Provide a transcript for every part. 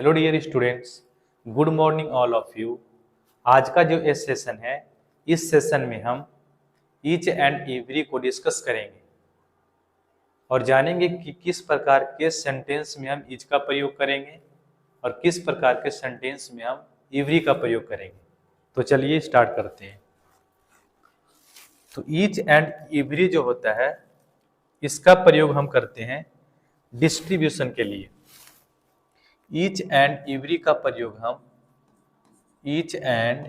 Hello dear students, good morning all of you. आज का जो ये सेशन है, इस सेशन में हम ईच एंड एवरी को डिस्कस करेंगे और जानेंगे कि किस प्रकार के सेंटेंस में हम ईच का प्रयोग करेंगे और किस प्रकार के सेंटेंस में हम एवरी का प्रयोग करेंगे। तो चलिए स्टार्ट करते हैं। तो ईच एंड एवरी जो होता है, इसका प्रयोग हम करते हैं डिस्ट्रीब्यूशन के लिए। ईच एंड एवरी का प्रयोग हम ईच एंड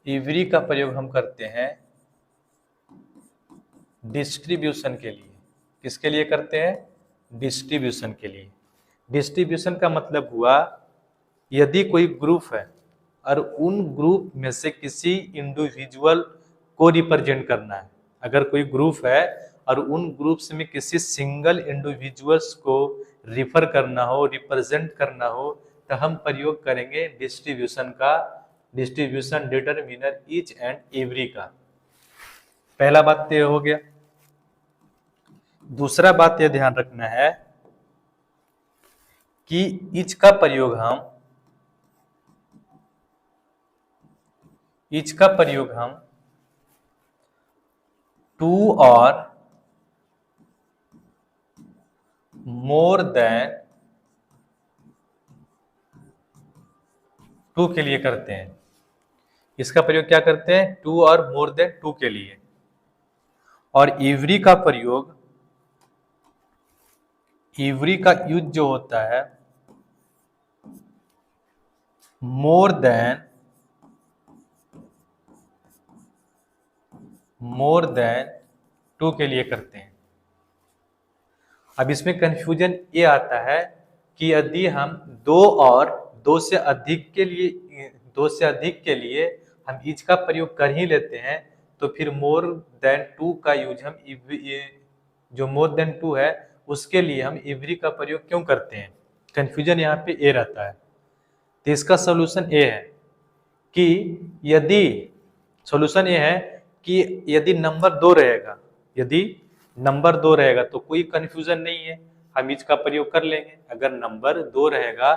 एवरी का प्रयोग हम करते हैं डिस्ट्रीब्यूशन के लिए। किसके लिए करते हैं? डिस्ट्रीब्यूशन के लिए। डिस्ट्रीब्यूशन का मतलब हुआ, यदि कोई ग्रुप है और उन ग्रुप में से किसी इंडिविजुअल को रिप्रेजेंट करना है। अगर कोई ग्रुप है और उन ग्रुप्स में किसी सिंगल इंडिविजुअल्स को रिफर करना हो, रिप्रेजेंट करना हो, तो हम प्रयोग करेंगे डिस्ट्रीब्यूशन का, distribution determiner each and every का। पहला बात तो हो गया। दूसरा बात यह ध्यान रखना है कि ईच का प्रयोग हम टू और मोर देन टू के लिए करते हैं। इसका प्रयोग क्या करते हैं? टू और मोर देन टू के लिए। और एवरी का प्रयोग, एवरी का यूज जो होता है मोर देन टू के लिए करते हैं। अब इसमें कंफ्यूजन ये आता है कि यदि हम दो से अधिक के लिए हम ईच का प्रयोग कर ही लेते हैं, तो फिर मोर देन टू का यूज हम जो मोर देन टू है उसके लिए हम एवरी का प्रयोग क्यों करते हैं? कंफ्यूजन यहाँ पे ये रहता है। तो इसका सोल्यूशन ये है कि यदि नंबर दो रहेगा तो कोई कंफ्यूजन नहीं है, हम ईच का प्रयोग कर लेंगे। अगर नंबर दो रहेगा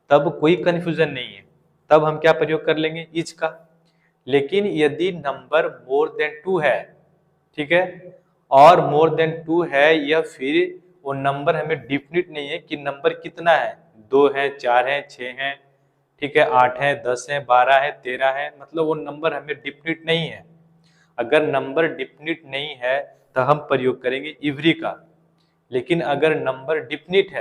तब कोई कंफ्यूजन नहीं है, तब हम क्या प्रयोग कर लेंगे? ईच का। लेकिन यदि नंबर मोर देन टू है, ठीक है, और मोर देन टू है, या फिर वो नंबर हमें डिफिनिट नहीं है कि नंबर कितना है, 2 है, 4 है, 6 है, ठीक है, 8 है, 10 है, 12 है, 13 है, मतलब वो नंबर हमें डिफिनिट नहीं है। अगर नंबर डिफिनिट नहीं है तो हम प्रयोग करेंगे एवरी का। लेकिन अगर नंबर डिफिनिट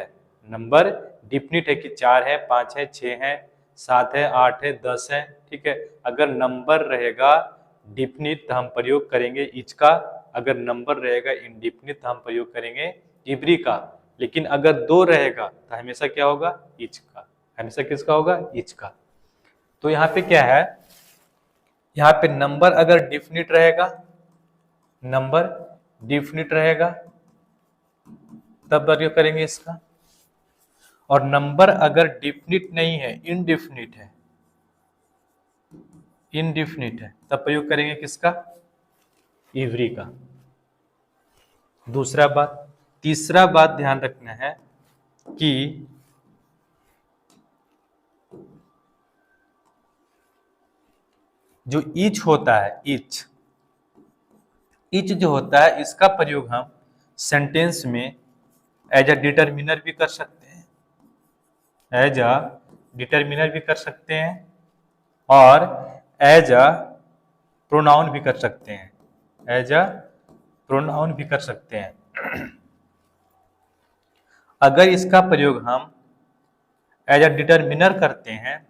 है कि 4 है, 5 है, 6 है, 7 है, 8 है, 10 है, ठीक है, अगर नंबर रहेगा डिफिनिट तो हम प्रयोग करेंगे ईच का। अगर नंबर रहेगा इनडिफिनिट तो हम प्रयोग करेंगे एवरी का। लेकिन अगर दो रहेगा तो हमेशा क्या होगा? ईच का। हमेशा किसका होगा? ईच का। तो यहाँ पे क्या है, यहाँ पे नंबर अगर डिफिनिट रहेगा तब प्रयोग करेंगे इसका। और नंबर अगर डिफिनिट नहीं है, इनडिफिनिट है, तब प्रयोग करेंगे किसका? एवरी का। दूसरा बात। तीसरा बात ध्यान रखना है कि जो ईच होता है, ईच जो होता है, इसका प्रयोग हम सेंटेंस में एज अ डिटरमिनर भी कर सकते हैं, और एज अ प्रोनाउन भी कर सकते हैं, अगर इसका प्रयोग हम एज अ डिटरमिनर करते हैं,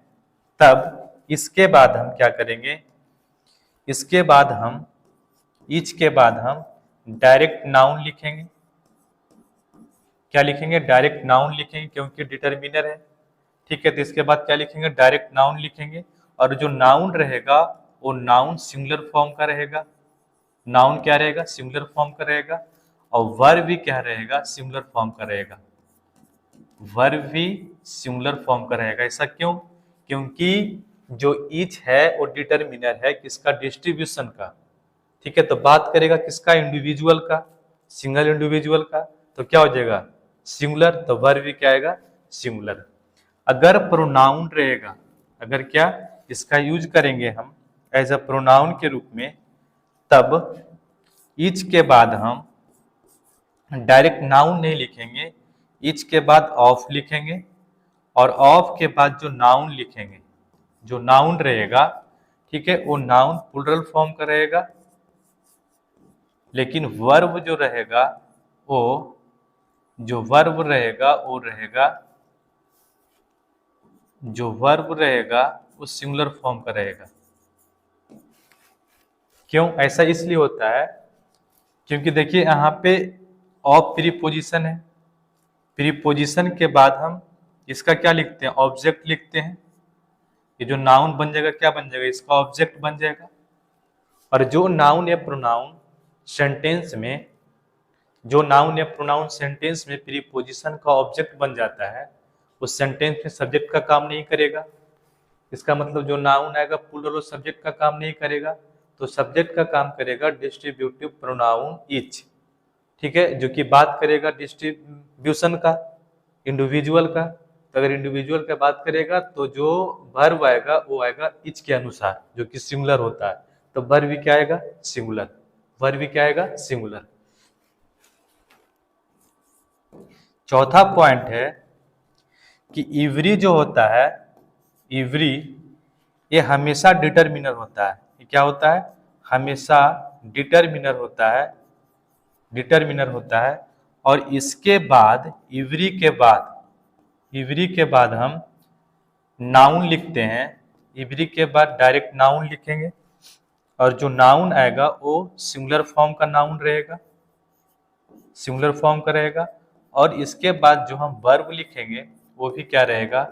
तब इसके बाद हम क्या करेंगे? इसके बाद हम ईच के बाद हम डायरेक्ट नाउन लिखेंगे। क्या लिखेंगे? डायरेक्ट नाउन लिखेंगे, क्योंकि डिटरमिनर है, ठीक है। तो इसके बाद क्या लिखेंगे? डायरेक्ट नाउन लिखेंगे। और जो नाउन रहेगा वो नाउन सिंगुलर फॉर्म का रहेगा। नाउन क्या रहेगा? सिंगुलर फॉर्म का रहेगा। और वर्ब भी क्या रहेगा? सिंगुलर फॉर्म का रहेगा। ऐसा क्यों? क्योंकि जो ईच है वो डिटरमिनर है किसका? डिस्ट्रीब्यूशन का, ठीक है। तो बात करेगा किसका? इंडिविजुअल का, सिंगल इंडिविजुअल का। तो क्या हो जाएगा? सिंगुलर, तो वर्ब भी क्या आएगा, सिंगुलर। अगर प्रोनाउन रहेगा, अगर क्या इसका यूज करेंगे हम एज अ प्रोनाउन के रूप में, तब ईच के बाद हम डायरेक्ट नाउन नहीं लिखेंगे, ईच के बाद ऑफ लिखेंगे, और ऑफ के बाद जो नाउन लिखेंगे, जो नाउन रहेगा, ठीक है, वो नाउन प्लूरल फॉर्म का रहेगा, लेकिन वर्ब जो रहेगा वो जो वर्ब रहेगा वो रहेगा जो वर्ब रहेगा वो सिंगुलर फॉर्म का रहेगा। क्यों ऐसा इसलिए होता है, क्योंकि देखिए यहाँ पे ऑफ प्रीपोजिशन है, प्रीपोजिशन के बाद हम इसका क्या लिखते हैं, ऑब्जेक्ट लिखते हैं। ये जो नाउन बन जाएगा क्या बन जाएगा, इसका ऑब्जेक्ट बन जाएगा। और जो नाउन या प्रोनाउन सेंटेंस में, जो नाउन या प्रोनाउन सेंटेंस में प्रीपोजिशन का ऑब्जेक्ट बन जाता है, उस सेंटेंस में सब्जेक्ट का काम नहीं करेगा। इसका मतलब जो नाउन आएगा प्लूरल सब्जेक्ट का काम नहीं करेगा, तो सब्जेक्ट का काम करेगा डिस्ट्रीब्यूटिव प्रोनाउन ईच, ठीक है, जो कि बात करेगा डिस्ट्रीब्यूशन का, इंडिविजुअल का। तो अगर इंडिविजुअल का बात करेगा तो जो वर्ब आएगा वो आएगा ईच के अनुसार, जो कि सिंगुलर होता है, तो वर्ब भी क्या आएगा, सिंगुलर, वर्ब भी क्या आएगा, सिंगुलर। चौथा पॉइंट है कि इवरी जो होता है, इवरी ये हमेशा डिटरमिनर होता है। ये क्या होता है, हमेशा डिटरमिनर होता है, डिटरमिनर होता है। और इसके बाद इवरी के बाद, इवरी के बाद हम नाउन लिखते हैं, इवरी के बाद डायरेक्ट नाउन लिखेंगे, और जो नाउन आएगा वो सिंगुलर फॉर्म का नाउन रहेगा, सिंगुलर फॉर्म का रहेगा। और इसके बाद जो हम वर्ब लिखेंगे वो भी क्या रहेगा,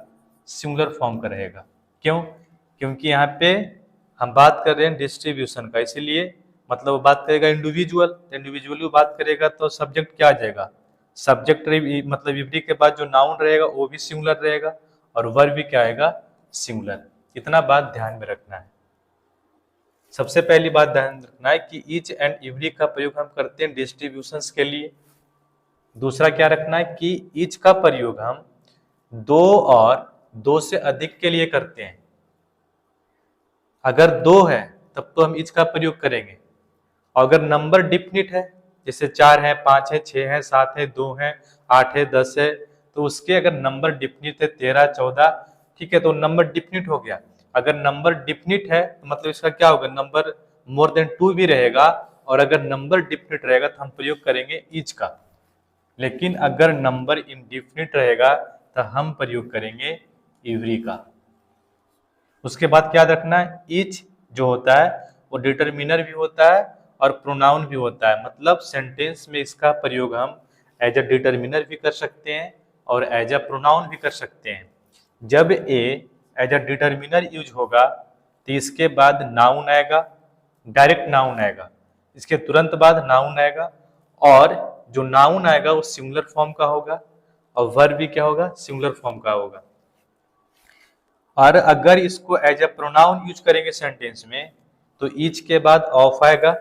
सिंगुलर फॉर्म का रहेगा। क्यों, क्योंकि यहाँ पे हम बात कर रहे हैं डिस्ट्रीब्यूशन का, इसीलिए मतलब वो बात करेगा इंडिविजुअल, इंडिविजुअली बात करेगा तो सब्जेक्ट क्या आ जाएगा, सब्जेक्ट मतलब इवरी के बाद जो नाउन रहेगा वो भी सिंगुलर रहेगा, और वर्ब भी क्या आएगा, सिंगुलर। इतना बात ध्यान में रखना है। सबसे पहली बात ध्यान रखना है कि ईच एंड इवरी का प्रयोग हम करते हैं डिस्ट्रीब्यूशंस के लिए। दूसरा क्या रखना है कि ईच का प्रयोग हम दो और दो से अधिक के लिए करते हैं। अगर दो है तब तो हम ईच का प्रयोग करेंगे, और अगर नंबर डिफिनिट है, जैसे 4 है, 5 है, 6 है, 7 है, 2 है, 8 है, 10 है, तो उसके अगर नंबर डिफिनिट है 13, 14, ठीक है, तो नंबर डिफिनिट हो गया। अगर नंबर डिफिनिट है तो मतलब इसका क्या होगा, नंबर मोर देन 2 भी रहेगा, और अगर नंबर डिफिनिट रहेगा तो हम प्रयोग करेंगे ईच का। लेकिन अगर नंबर इनडिफिनिट रहेगा तो हम प्रयोग करेंगे इवरी का। उसके बाद क्या रखना है, ईच जो होता है वो डिटरमिनर भी होता है और प्रोनाउन भी होता है। मतलब सेंटेंस में इसका प्रयोग हम एज अ डिटरमिनर भी कर सकते हैं और एज अ प्रोनाउन भी कर सकते हैं। जब ए एज अ डिटरमिनर यूज होगा तो इसके बाद नाउन आएगा, डायरेक्ट नाउन आएगा, इसके तुरंत बाद नाउन आएगा, और जो नाउन आएगा वो सिंगुलर फॉर्म का होगा, और वर्ब भी क्या होगा, सिंगुलर फॉर्म का होगा। और अगर इसको एज अ प्रोनाउन यूज करेंगे सेंटेंस में तो ईच के बाद ऑफ आएगा,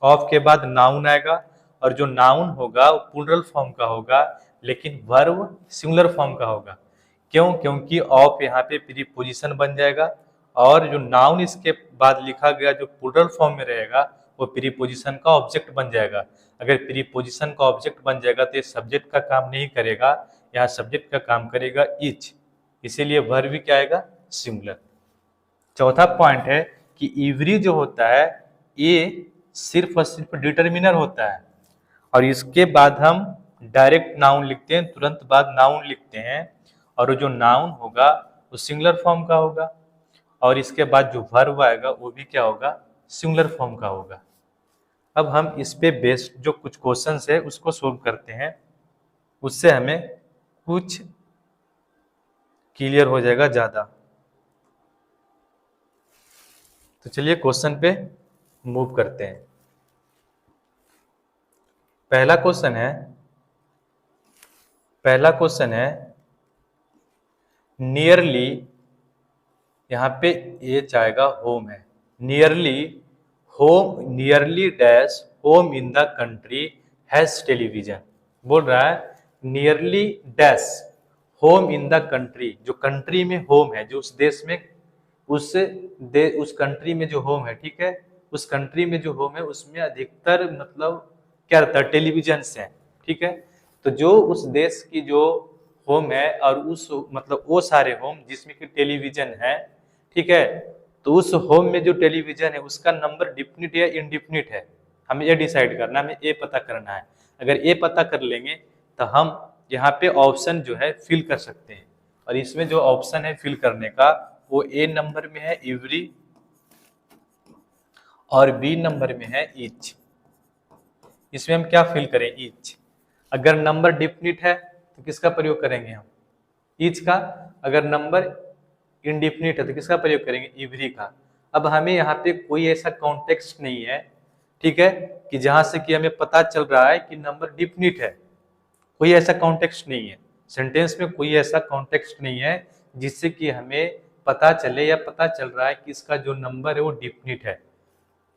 ऑफ के बाद नाउन आएगा, और जो नाउन होगा वो प्लूरल फॉर्म का होगा, लेकिन वर्ब सिंगुलर फॉर्म का होगा। क्यों, क्योंकि ऑफ यहाँ पे प्रीपोजिशन बन जाएगा, और जो नाउन इसके बाद लिखा गया जो प्लूरल फॉर्म में रहेगा वो प्रीपोजिशन का ऑब्जेक्ट बन जाएगा। अगर प्रीपोजिशन का ऑब्जेक्ट बन जाएगा तो ये सब्जेक्ट का काम नहीं करेगा, यहाँ सब्जेक्ट का काम करेगा ईच, इसीलिए वर्ब भी क्या आएगा, सिंगुलर। चौथा पॉइंट है कि इवरी जो होता है ये सिर्फ और सिर्फ डिटरमिनर होता है, और इसके बाद हम डायरेक्ट नाउन लिखते हैं, तुरंत बाद नाउन लिखते हैं, और जो नाउन होगा वो सिंगुलर फॉर्म का होगा, और इसके बाद जो वर्ब आएगा वो भी क्या होगा, सिंगुलर फॉर्म का होगा। अब हम इस पे बेस्ड जो कुछ क्वेश्चंस है उसको सोल्व करते हैं, उससे हमें कुछ क्लियर हो जाएगा ज्यादा। तो चलिए क्वेश्चन पे मूव करते हैं। पहला क्वेश्चन है नियरली, यहाँ पे एच आएगा, होम है, nearly home, nearly dash home in the country has television. बोल रहा है nearly dash home in the country, जो कंट्री में होम है, जो उस देश में, उस कंट्री में जो होम है, ठीक है, उस कंट्री में जो होम है उसमें अधिकतर मतलब क्या रहता है, टेलीविजन है, ठीक है। तो जो उस देश की जो होम है और उस मतलब वो सारे होम जिसमें कि टेलीविजन है, ठीक है, तो उस होम में जो टेलीविजन है उसका नंबर डिफिनिट या इनडिफिनिट है, हमें ये डिसाइड करना है, हमें ये पता करना है। अगर ये पता कर लेंगे तो हम यहाँ पे ऑप्शन जो है फिल कर सकते हैं, और इसमें जो ऑप्शन है फिल करने का वो ए नंबर में है एवरी और बी नंबर में है ईच। इसमें हम क्या फिल करें, ईच। अगर नंबर डिफिनिट है तो किसका प्रयोग करेंगे हम, ईच का। अगर नंबर इनडिफिनिट है तो किसका प्रयोग करेंगे, एवरी का। अब हमें यहाँ पे कोई ऐसा कॉन्टेक्स्ट नहीं है, ठीक है, कि जहां से कि हमें पता चल रहा है कि नंबर डिफिनिट है, कोई ऐसा कॉन्टेक्स्ट नहीं है सेंटेंस में, कोई ऐसा कॉन्टेक्स्ट नहीं है जिससे कि हमें पता चले या पता चल रहा है कि इसका जो नंबर है वो डिफिनिट है।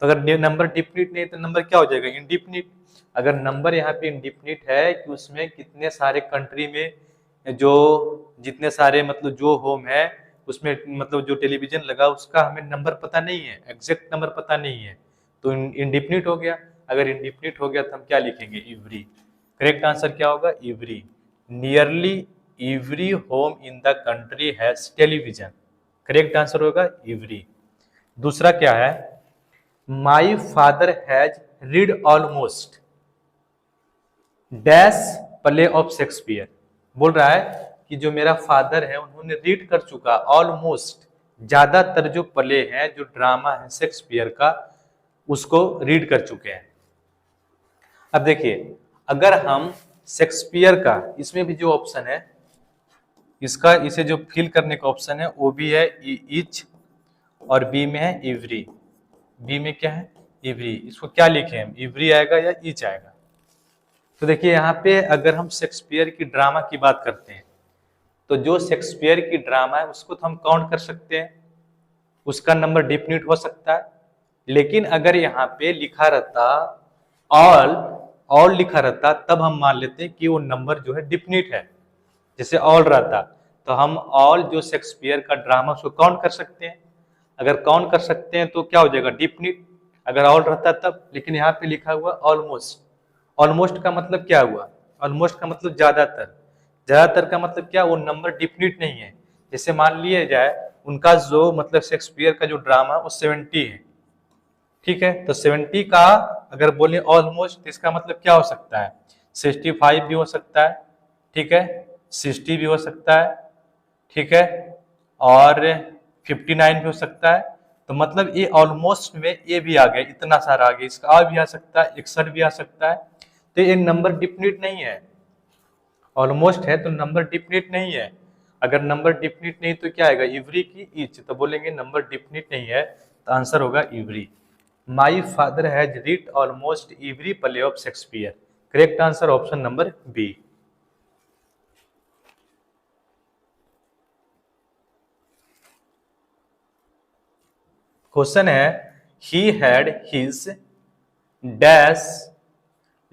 तो अगर नंबर डिफिनिट नहीं तो नंबर क्या हो जाएगा, इनडिफिनिट। अगर नंबर यहाँ पे इनडिफिनिट है कि उसमें कितने सारे कंट्री में जो जितने सारे मतलब जो होम है उसमें मतलब जो टेलीविजन लगा उसका हमें नंबर पता नहीं है, एग्जैक्ट नंबर पता नहीं है, तो इनडिफिनिट हो गया। अगर इनडिफिनिट हो गया तो हम क्या लिखेंगे, एवरी। करेक्ट आंसर क्या होगा, every. Nearly every home in the country has television, correct answer होगा एवरी। दूसरा क्या है, माई father has read almost dash play of Shakespeare. बोल रहा है कि जो मेरा फादर है उन्होंने रीड कर चुका ऑलमोस्ट, ज्यादातर जो प्ले है जो ड्रामा है शेक्सपियर का उसको रीड कर चुके हैं। अब देखिए अगर हम शेक्सपियर का, इसमें भी जो ऑप्शन है इसका, इसे जो फिल करने का ऑप्शन है वो भी है ईच और बी में है एवरी। बी में क्या है, एवरी। इसको क्या लिखे हम, एवरी आएगा या ईच आएगा। तो देखिए यहाँ पे अगर हम शेक्सपियर की ड्रामा की बात करते हैं तो जो शेक्सपियर की ड्रामा है उसको तो हम काउंट कर सकते हैं, उसका नंबर डिफिनिट हो सकता है। लेकिन अगर यहाँ पे लिखा रहता ऑल लिखा रहता तब हम मान लेते हैं कि वो नंबर जो है डिफिनिट है। जैसे ऑल रहता तो हम ऑल जो शेक्सपियर का ड्रामा उसको काउंट कर सकते हैं। अगर काउंट कर सकते हैं तो क्या हो जाएगा, डिफिनिट, अगर ऑल रहता तब। लेकिन यहाँ पे लिखा हुआ ऑलमोस्ट। ऑलमोस्ट का मतलब क्या हुआ, ऑलमोस्ट का मतलब ज्यादातर। ज्यादातर का मतलब क्या, वो नंबर डिफिनिट नहीं है। जैसे मान लिया जाए उनका जो मतलब शेक्सपियर का जो ड्रामा वो 70 है, ठीक है, तो 70 का अगर बोले ऑलमोस्ट तो इसका मतलब क्या हो सकता है, 65 भी हो सकता है, ठीक है, 60 भी हो सकता है, ठीक है, और 59 भी हो सकता है। तो मतलब ये ऑलमोस्ट में ये भी आ गया, इतना सारा आ गया, इसका आ भी आ सकता है, 61 भी आ सकता है। तो ये नंबर डिफिनिट नहीं है, ऑलमोस्ट है तो नंबर डिफिनिट नहीं है। अगर नंबर डिफिनिट नहीं तो क्या आएगा, इवरी की ईच, तो बोलेंगे नंबर डिफिनिट नहीं है तो आंसर होगा every. My father has read almost every play of Shakespeare, correct answer option number B. Question है, he had his dash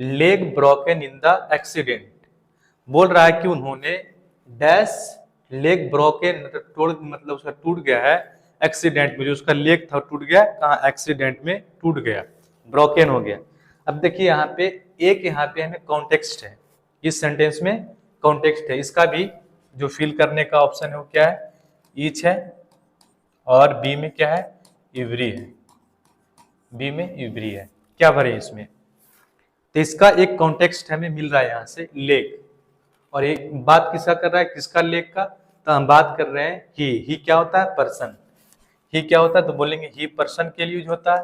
leg broken in the accident. बोल रहा है कि उन्होंने डैश लेग ब्रोकन मतलब उसका टूट गया है एक्सीडेंट में, जो उसका लेग था टूट गया, कहाँ, एक्सीडेंट में टूट गया, ब्रोकन हो गया। अब देखिए यहाँ पे एक, यहाँ पे हमें कॉन्टेक्स्ट है, इस सेंटेंस में कॉन्टेक्स्ट है। इसका भी जो फिल करने का ऑप्शन है वो क्या है, ईच है, और बी में क्या है, इवरी है। बी में इवरी है, क्या भरे इसमें। तो इसका एक कॉन्टेक्स्ट हमें मिल रहा है यहाँ से, लेग। और एक बात किसका कर रहा है, किसका लेग का, तो हम बात कर रहे हैं ही क्या होता है, पर्सन। ही क्या होता है तो बोलेंगे ही पर्सन के लिए यूज होता है।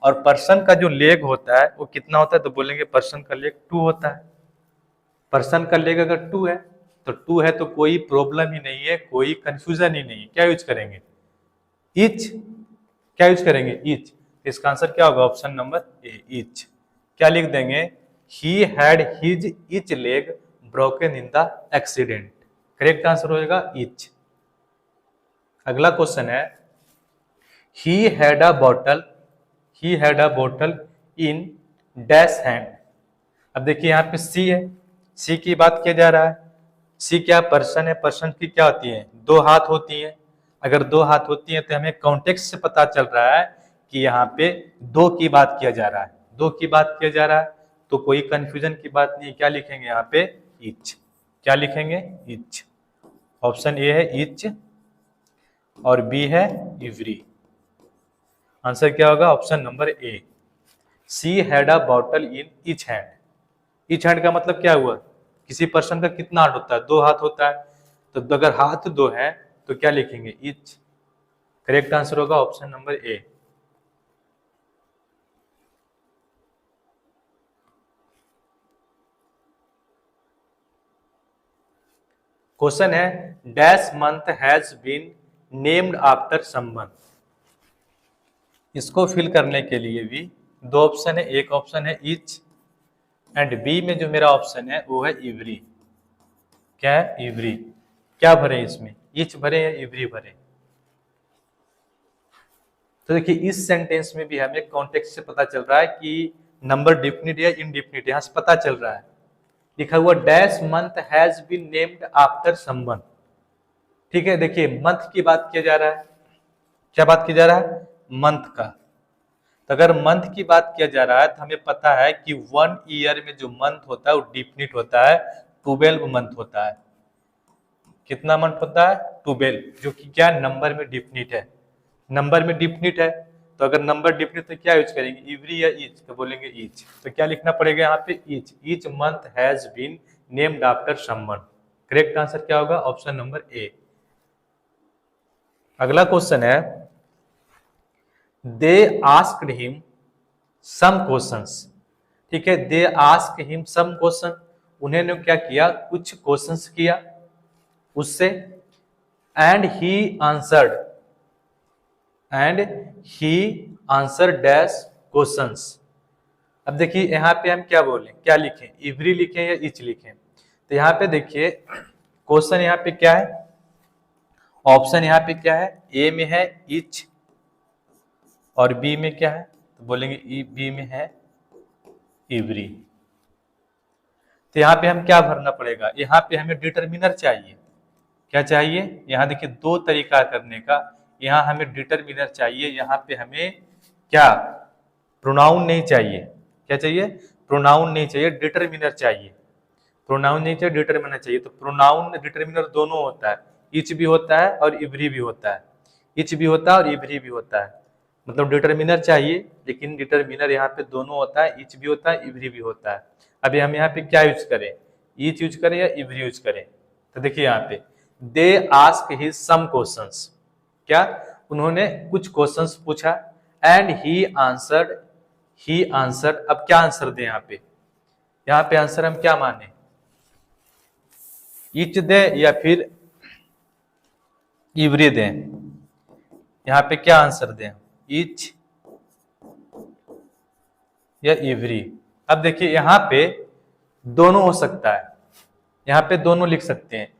और पर्सन का जो लेग होता है वो कितना होता है तो बोलेंगे पर्सन का लेग 2 होता है। पर्सन का लेग अगर 2 है तो 2 है तो कोई प्रॉब्लम ही नहीं है, कोई कंफ्यूजन ही नहीं है। क्या यूज करेंगे, ईच। क्या यूज करेंगे, ईच। इसका आंसर क्या होगा, ऑप्शन नंबर ए, ईच। क्या लिख देंगे, ही had his each leg broken in the accident, correct answer होगा ईच। अगला क्वेश्चन है, he had a bottle in dash hand. अब देखिए यहाँ पे सी है, सी की बात किया जा रहा है। सी क्या पर्सन है, पर्सन की क्या होती है, दो हाथ होती है। अगर दो हाथ होती है तो हमें कॉन्टेक्स्ट से पता चल रहा है कि यहाँ पे दो की बात किया जा रहा है, दो की बात किया जा रहा है, तो कोई कंफ्यूजन की बात नहीं। क्या लिखेंगे यहाँ पे, ईच। क्या लिखेंगे, ईच। ऑप्शन ए है ईच और बी है इवरी। आंसर क्या होगा, option number A. She had a bottle in each hand. Each hand का मतलब क्या हुआ, किसी पर्सन का कितना हाथ होता है, दो हाथ होता है। तो अगर हाथ दो है तो क्या लिखेंगे, ईच। करेक्ट आंसर होगा ऑप्शन नंबर ए। क्वेश्चन है dash month has been named after someone. इसको फिल करने के लिए भी दो ऑप्शन है, एक ऑप्शन है ईच एंड बी में जो मेरा ऑप्शन है वो है इवरी। क्या है, इवरी। क्या भरे इसमें, ईच भरे या इवरी भरे। तो देखिए इस सेंटेंस में भी हमें कॉन्टेक्स्ट से पता चल रहा है कि नंबर डिफिनिट या इनडिफिनिट, यहां से पता चल रहा है। लिखा हुआ dash month has been named after someone. ठीक है, देखिए मंथ की बात किया जा रहा है। क्या बात किया जा रहा है, मंथ का। तो अगर मंथ की बात किया जा रहा है तो हमें पता है कि 1 ईयर में जो मंथ होता है वो डिफिनिट होता है, 12 मंथ होता है। कितना मंथ होता है, 12, जो कि क्या नंबर में डिफिनिट है। नंबर में डिफिनिट है तो अगर नंबर डिफिनिट तो क्या यूज करेंगे, इवरी या ईच, तो बोलेंगे ईच। तो क्या लिखना पड़ेगा यहाँ पे, each. Each month has been named after someone. Correct answer क्या होगा, ऑप्शन नंबर ए। अगला क्वेश्चन है they asked him some questions. ठीक है, they asked him some question, उन्होंने क्या किया, कुछ क्वेश्चंस किया उससे। And he answered, and he answer dash questions. अब देखिए यहाँ पे हम क्या बोलें, क्या लिखें, इवरी लिखें या इच लिखें। तो यहाँ पे देखिए क्वेश्चन यहाँ पे क्या है, ऑप्शन यहाँ पे क्या है, ए में है इच और बी में क्या है, तो बोलेंगे बी में है इवरी। तो यहाँ पे हम क्या भरना पड़ेगा, यहाँ पे हमें डिटर्मिनर चाहिए। क्या चाहिए, यहाँ देखिए दो तरीका करने का। यहाँ हमें डिटर्मिनर चाहिए, यहाँ पे हमें क्या, प्रोनाउन नहीं चाहिए। क्या चाहिए, प्रोनाउन नहीं चाहिए, डिटर्मिनर चाहिए। प्रोनाउन नहीं चाहिए, डिटर्मिनर चाहिए। तो प्रोनाउन डिटर्मिनर दोनों होता है, इच भी होता है और इवरी भी होता है। इच भी होता है और इवरी भी होता है। मतलब डिटर्मिनर चाहिए, लेकिन डिटर्मिनर यहाँ पे दोनों होता है, इच भी होता है, इवरी भी होता है। अभी हम यहाँ पे क्या यूज करें, इच यूज करें या इवरी यूज करें। तो देखिए यहाँ पे they ask his some questions. क्या, उन्होंने कुछ क्वेश्चंस पूछा। And he answered, he answered. अब क्या आंसर दें यहाँ पे आंसर हम क्या माने, इच दे या फिर इवरी दें। यहाँ पे क्या आंसर दें, इच या इवरी। अब देखिए यहाँ पे दोनों हो सकता है, यहाँ पे दोनों लिख सकते हैं,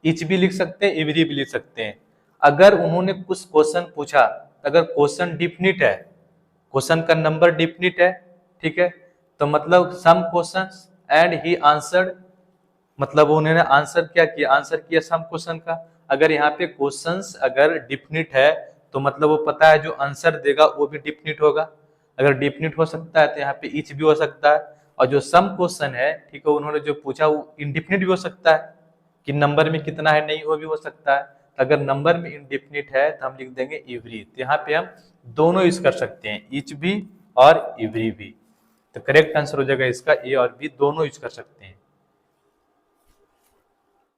इच भी लिख सकते हैं, इवरी भी लिख सकते हैं। अगर उन्होंने कुछ क्वेश्चन पूछा, अगर क्वेश्चन डिफिनिट है, क्वेश्चन का नंबर डिफिनिट है, ठीक है, तो मतलब some questions and he answered, मतलब उन्होंने आंसर क्या किया, आंसर किया सम क्वेश्चन का। अगर यहाँ पे क्वेश्चंस अगर डिफिनिट है तो मतलब वो पता है जो आंसर देगा वो भी डिफिनिट होगा। अगर डिफिनिट हो सकता है तो यहाँ पे इच भी हो सकता है। और जो सम क्वेश्चन है, ठीक है, उन्होंने जो पूछा वो इनडिफिनिट भी हो सकता है, कि नंबर में कितना है नहीं, वो भी हो सकता है। अगर नंबर में इनडिफिनिट है तो हम लिख देंगे इवरी। तो यहाँ पे हम दोनों यूज कर सकते हैं, इच भी और इवरी भी। तो करेक्ट आंसर हो जाएगा इसका ए और बी, दोनों यूज कर सकते हैं।